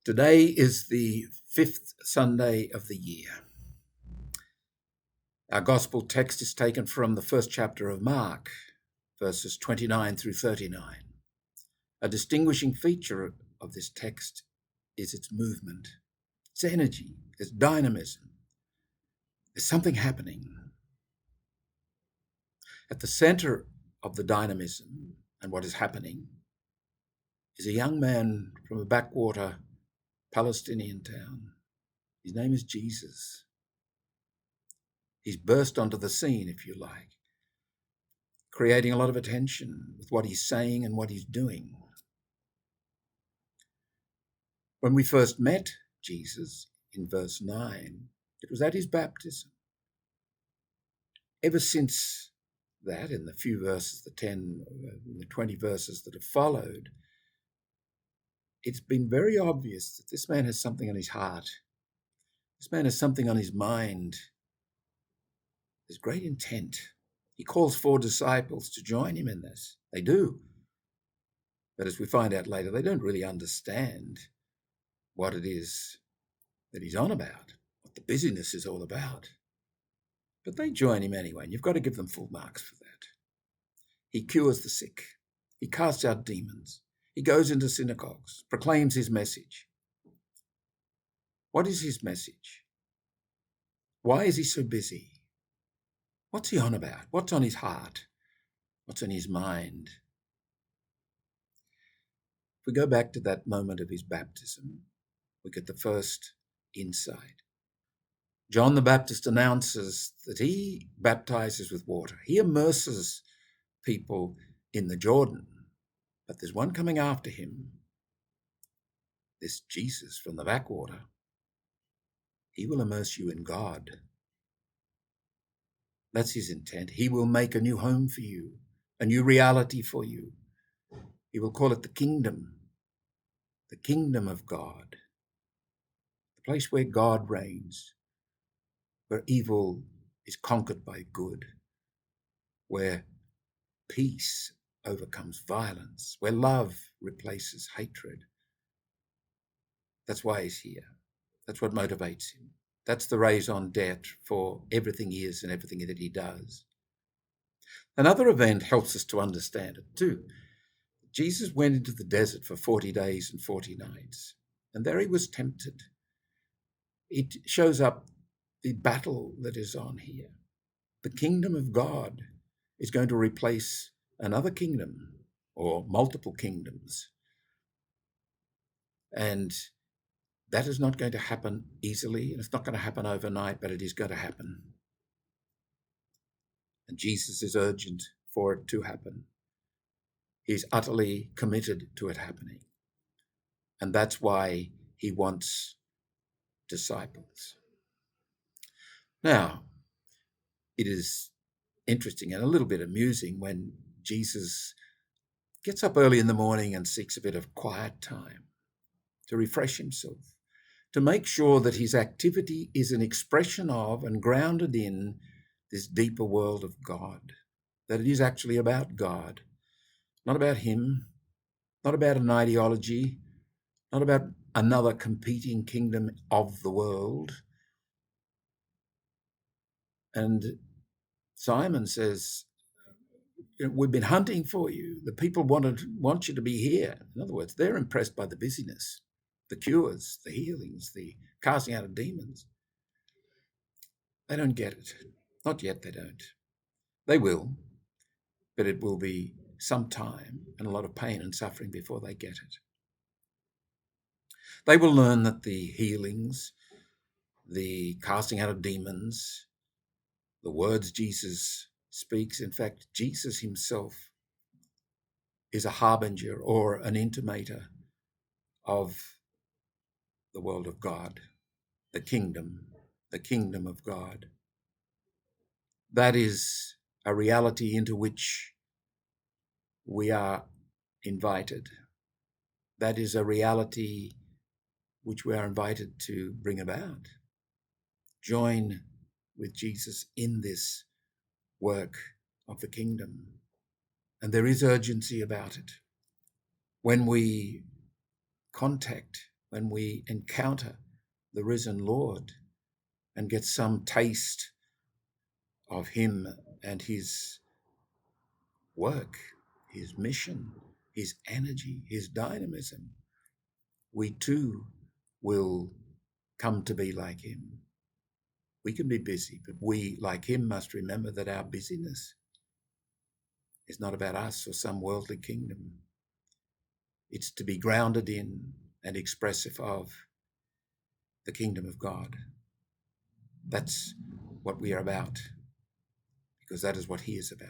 Today is the fifth Sunday of the year. Our gospel text is taken from the first chapter of Mark, verses 29 through 39. A distinguishing feature of this text is its movement, its energy, its dynamism. There's something happening. At the center of the dynamism and what is happening is a young man from a backwater Palestinian town. His name is Jesus. He's burst onto the scene, if you like, creating a lot of attention with what he's saying and what he's doing. When we first met Jesus in verse 9, it was at his baptism. Ever since that, in the few verses, the 20 verses that have followed, it's been very obvious that this man has something on his heart. This man has something on his mind. There's great intent. He calls for disciples to join him in this. They do. But as we find out later, they don't really understand what it is that he's on about, what the busyness is all about. But they join him anyway, and you've got to give them full marks for that. He cures the sick. He casts out demons. He goes into synagogues, proclaims his message. What is his message? Why is he so busy? What's he on about? What's on his heart? What's on his mind? If we go back to that moment of his baptism, we get the first insight. John the Baptist announces that he baptizes with water. He immerses people in the Jordan. But there's one coming after him, this Jesus from the backwater. He will immerse you in God. That's his intent. He will make a new home for you, a new reality for you. He will call it the kingdom of God, the place where God reigns, where evil is conquered by good, where peace overcomes violence, where love replaces hatred. That's why he's here. That's what motivates him. That's the raison d'etre for everything he is and everything that he does. Another event helps us to understand it too. Jesus went into the desert for 40 days and 40 nights, and there he was tempted. It shows up the battle that is on here. The kingdom of God is going to replace another kingdom or multiple kingdoms. And that is not going to happen easily, and it's not going to happen overnight, but it is going to happen. And Jesus is urgent for it to happen. He's utterly committed to it happening. And that's why he wants disciples. Now, it is interesting and a little bit amusing when Jesus gets up early in the morning and seeks a bit of quiet time to refresh himself, to make sure that his activity is an expression of and grounded in this deeper world of God, that it is actually about God, not about him, not about an ideology, not about another competing kingdom of the world. And Simon says, we've been hunting for you. The people want you to be here. In other words, they're impressed by the busyness, the cures, the healings, the casting out of demons. They don't get it. Not yet, they don't. They will, but it will be some time and a lot of pain and suffering before they get it. They will learn that the healings, the casting out of demons, the words Jesus speaks, in fact, Jesus himself is a harbinger or an intimator of the world of God, the kingdom of God. That is a reality into which we are invited. That is a reality which we are invited to bring about. Join with Jesus in this work of the kingdom. And there is urgency about it. When we when we encounter the risen Lord and get some taste of him and his work, his mission, his energy, his dynamism, we too will come to be like him. We can be busy, but we, like him, must remember that our busyness is not about us or some worldly kingdom. It's to be grounded in and expressive of the kingdom of God. That's what we are about, because that is what he is about.